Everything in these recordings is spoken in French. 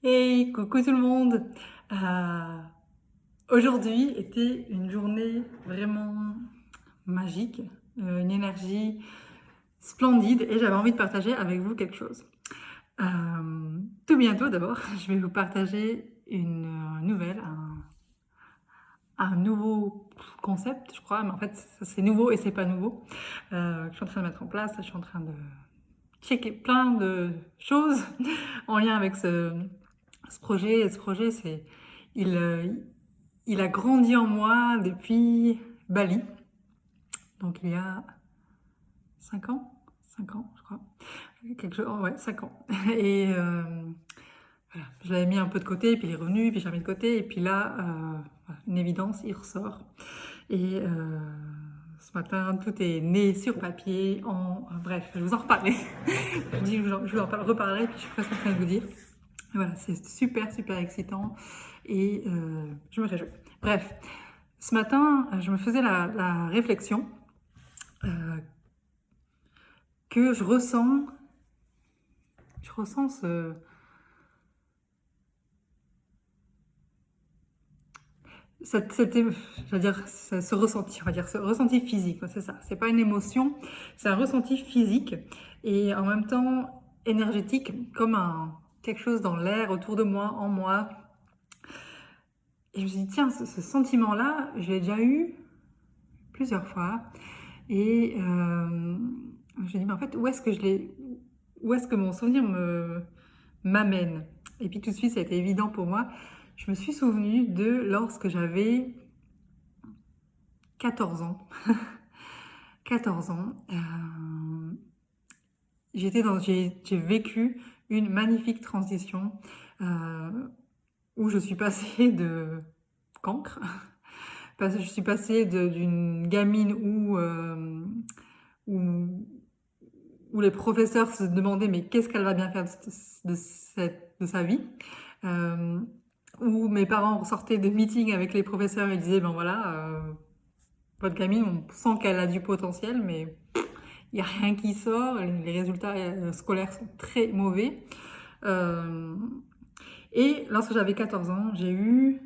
Hey, coucou tout le monde. Euh, Aujourd'hui était une journée vraiment magique, une énergie splendide et j'avais envie de partager avec vous quelque chose. Tout bientôt d'abord, je vais vous partager une nouvelle, un nouveau concept, je crois, mais en fait ça, c'est nouveau et c'est pas nouveau, que je suis en train de mettre en place. Je suis en train de checker plein de choses en lien avec ce projet. Et ce projet, il, euh, il a grandi en moi depuis Bali, donc il y a 5 ans, 5 ans, je crois. Quelque chose, oh ouais, 5 ans. Et voilà, je l'avais mis un peu de côté, puis il est revenu, puis j'ai remis de côté, et puis là, une évidence, il ressort. Et ce matin, tout est né sur papier, bref, je vous en reparlerai. Je dis, je vous en reparlerai, puis je suis presque en train de vous dire. Et voilà, c'est super, super excitant, et je me réjouis. Bref, ce matin, je me faisais la réflexion euh, que je ressens j'allais dire, ce ressenti, on va dire, ce ressenti physique, c'est ça. C'est pas une émotion, c'est un ressenti physique et en même temps énergétique, comme quelque chose dans l'air autour de moi, en moi. Et je me suis dit, tiens, ce sentiment-là, je l'ai déjà eu plusieurs fois. Et je me suis dit, mais en fait, où est-ce que mon souvenir m'amène? Et puis tout de suite, ça a été évident pour moi. Je me suis souvenue de lorsque j'avais 14 ans. 14 ans. J'ai vécu une magnifique transition euh, où je suis passée de cancre. Je suis passée d'une gamine où, où les professeurs se demandaient mais qu'est-ce qu'elle va bien faire de sa vie. Euh, où mes parents ressortaient de meetings avec les professeurs et disaient ben voilà, votre gamine, on sent qu'elle a du potentiel, mais il n'y a rien qui sort, les résultats scolaires sont très mauvais. Euh, et lorsque j'avais 14 ans, j'ai eu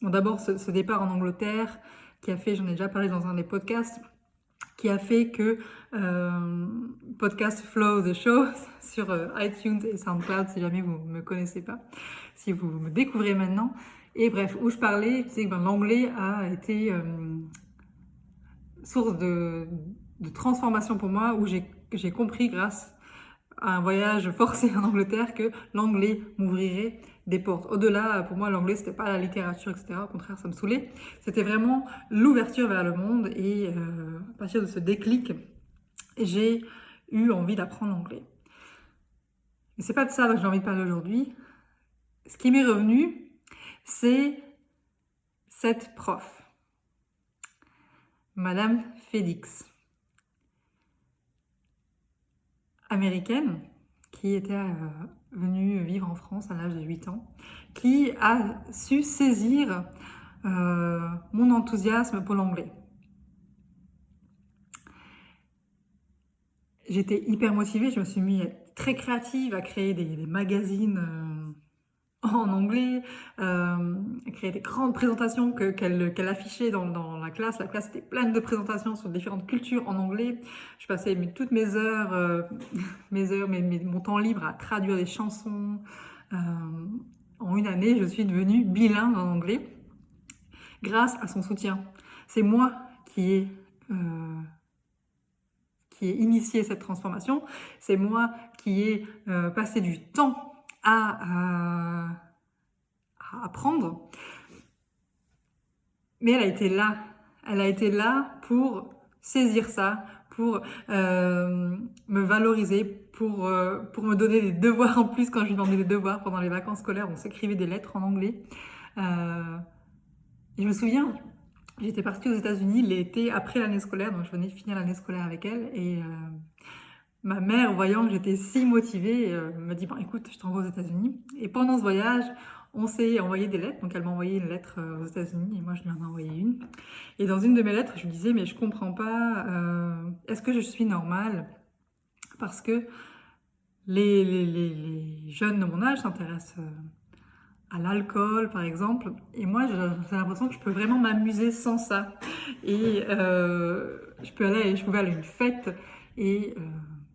bon, d'abord ce départ en Angleterre qui a fait, j'en ai déjà parlé dans un des podcasts, qui a fait que podcast Flow the Show sur iTunes et SoundCloud, si jamais vous ne me connaissez pas, si vous me découvrez maintenant. Et bref, où je parlais, tu sais que ben, l'anglais a été source de transformation pour moi, où j'ai compris grâce à un voyage forcé en Angleterre que l'anglais m'ouvrirait des portes. Au-delà, pour moi, l'anglais, c'était pas la littérature, etc. Au contraire, ça me saoulait. C'était vraiment l'ouverture vers le monde. Et à partir de ce déclic, j'ai eu envie d'apprendre l'anglais. Mais c'est pas de ça dont j'ai envie de parler aujourd'hui. Ce qui m'est revenu, c'est cette prof, Madame Félix, américaine, qui était venue vivre en France à l'âge de 8 ans, qui a su saisir mon enthousiasme pour l'anglais. J'étais hyper motivée, je me suis mise très créative à créer des magazines en anglais, créer des grandes présentations qu'elle affichait dans la classe. La classe était pleine de présentations sur différentes cultures en anglais. Je passais toutes mes heures, mon temps libre à traduire des chansons. Euh, En une année, je suis devenue bilingue en anglais grâce à son soutien. C'est moi qui ai, euh, qui ai initié cette transformation. C'est moi qui ai passé du temps à apprendre. Mais elle a été là. Elle a été là pour saisir ça, pour me valoriser, pour me donner des devoirs en plus quand je lui demandais des devoirs pendant les vacances scolaires. On s'écrivait des lettres en anglais. Et je me souviens, j'étais partie aux États-Unis l'été après l'année scolaire, donc je venais de finir l'année scolaire avec elle. Et ma mère, voyant que j'étais si motivée, m'a dit, bon, écoute, je t'envoie aux États-Unis. Et pendant ce voyage, on s'est envoyé des lettres. Donc elle m'a envoyé une lettre aux États-Unis et moi je lui en ai envoyé une. Et dans une de mes lettres, je lui disais, mais je comprends pas, est-ce que je suis normale? Parce que les jeunes de mon âge s'intéressent à l'alcool, par exemple. Et moi, j'ai l'impression que je peux vraiment m'amuser sans ça. Et je pouvais aller à une fête et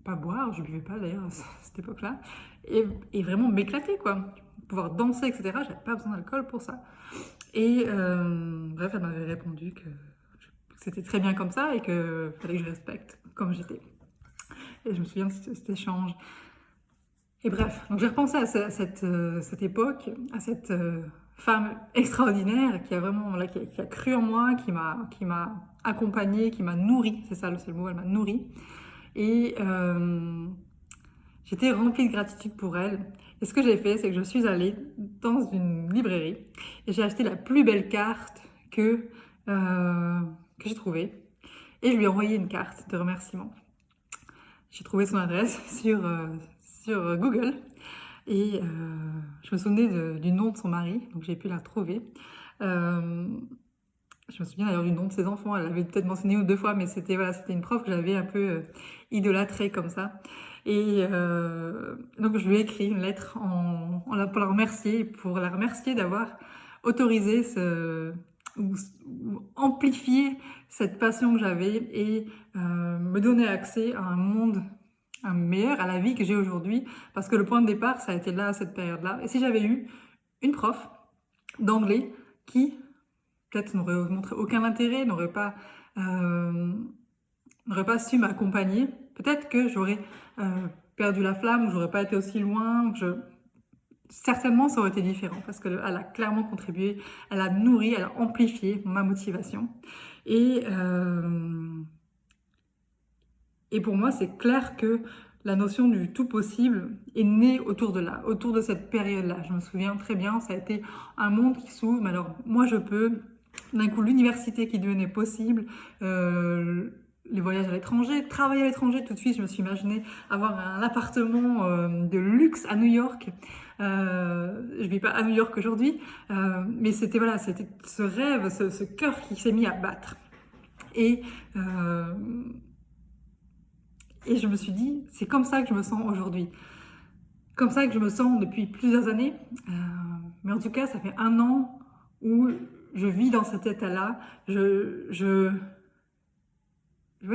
pas boire, je buvais pas d'ailleurs à cette époque-là, et vraiment m'éclater, quoi. Pouvoir danser, etc. J'avais pas besoin d'alcool pour ça. Et bref, elle m'avait répondu que c'était très bien comme ça et qu'il fallait que je respecte comme j'étais. Et je me souviens de cet échange. Et bref, donc j'ai repensé à cette époque, à cette femme extraordinaire qui a vraiment, voilà, qui a cru en moi, qui m'a accompagnée, qui m'a nourrie, c'est le mot, elle m'a nourrie. Et j'étais remplie de gratitude pour elle. Et ce que j'ai fait, c'est que je suis allée dans une librairie et j'ai acheté la plus belle carte que j'ai trouvée. Et je lui ai envoyé une carte de remerciement. J'ai trouvé son adresse sur Google et je me souvenais du nom de son mari, donc j'ai pu la trouver. Je me souviens d'ailleurs du nom de ses enfants, elle l'avait peut-être mentionné une ou deux fois, mais c'était voilà, c'était une prof que j'avais un peu idolâtrée comme ça. Et donc je lui ai écrit une lettre pour la remercier d'avoir autorisé ou amplifié cette passion que j'avais et me donner accès à un monde meilleur, à la vie que j'ai aujourd'hui, parce que le point de départ, ça a été là, à cette période-là. Et si j'avais eu une prof d'anglais qui peut-être n'aurait montré aucun intérêt, n'aurait pas su m'accompagner, peut-être que j'aurais perdu la flamme, ou j'aurais pas été aussi loin, certainement ça aurait été différent, parce qu'elle a clairement contribué, elle a nourri, elle a amplifié ma motivation. Et pour moi, c'est clair que la notion du tout possible est née autour de cette période-là. Je me souviens très bien, ça a été un monde qui s'ouvre, mais alors moi je peux, d'un coup l'université qui devenait possible, les voyages à l'étranger, travailler à l'étranger, tout de suite je me suis imaginé avoir un appartement de luxe à New York. Je vis pas à New York aujourd'hui, mais c'était voilà, c'était ce rêve, ce cœur qui s'est mis à battre. Et je me suis dit, c'est comme ça que je me sens aujourd'hui. Comme ça que je me sens depuis plusieurs années. Mais en tout cas, ça fait 1 an où je vis dans cet état-là. Ouais,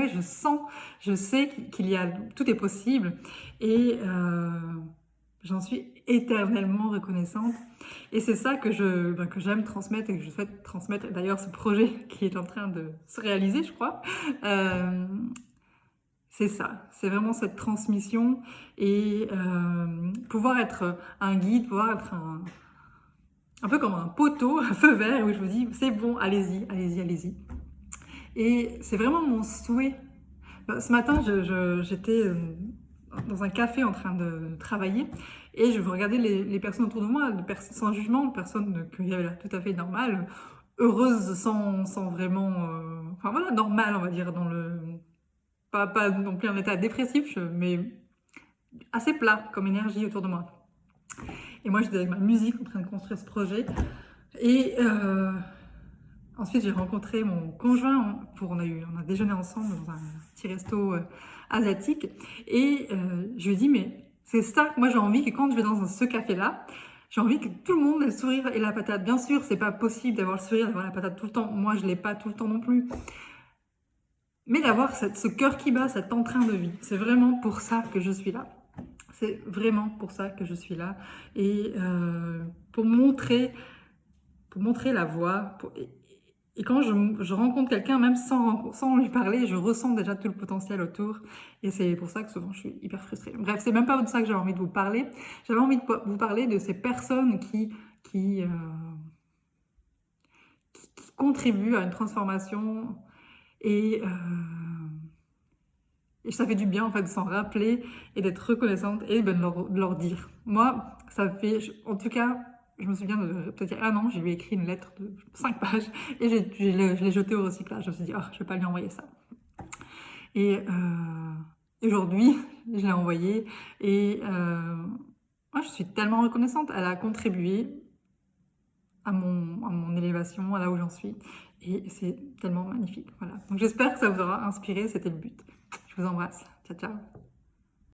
je sens, je sais tout est possible. Et j'en suis éternellement reconnaissante. Et c'est ça que j'aime transmettre et que je souhaite transmettre. Et d'ailleurs, ce projet qui est en train de se réaliser, je crois, c'est ça, c'est vraiment cette transmission et pouvoir être un guide, pouvoir être un peu comme un poteau, un feu vert où je me dis c'est bon, allez-y, allez-y, allez-y. Et c'est vraiment mon souhait. Ce matin, j'étais dans un café en train de travailler et je regardais les personnes autour de moi, sans jugement, de personnes qui avaient l'air tout à fait normales, heureuses sans vraiment... enfin voilà, normales on va dire, dans le... Pas non plus en état dépressif, mais assez plat comme énergie autour de moi. Et moi, j'étais avec ma musique en train de construire ce projet. Et ensuite, j'ai rencontré mon conjoint. On a déjeuné ensemble dans un petit resto asiatique. Et je lui ai dit, mais c'est ça que moi j'ai envie que quand je vais dans ce café-là, j'ai envie que tout le monde ait le sourire et la patate. Bien sûr, c'est pas possible d'avoir le sourire, d'avoir la patate tout le temps. Moi, je l'ai pas tout le temps non plus. Mais d'avoir ce cœur qui bat, cet entrain de vie, c'est vraiment pour ça que je suis là. C'est vraiment pour ça que je suis là. Et pour montrer la voie. Et quand je rencontre quelqu'un, même sans lui parler, je ressens déjà tout le potentiel autour. Et c'est pour ça que souvent je suis hyper frustrée. Bref, c'est même pas de ça que j'avais envie de vous parler. J'avais envie de vous parler de ces personnes qui contribuent à une transformation. Et ça fait du bien en fait de s'en rappeler et d'être reconnaissante et de leur dire. Moi, ça fait, en tout cas, je me souviens de peut-être il y a 1 an, je lui ai écrit une lettre de 5 pages et je l'ai jetée au recyclage. Je me suis dit, oh, je vais pas lui envoyer ça. Et aujourd'hui, je l'ai envoyée et moi, je suis tellement reconnaissante. Elle a contribué à mon élévation, à là où j'en suis. Et c'est tellement magnifique. Voilà. Donc j'espère que ça vous aura inspiré, c'était le but. Je vous embrasse. Ciao, ciao.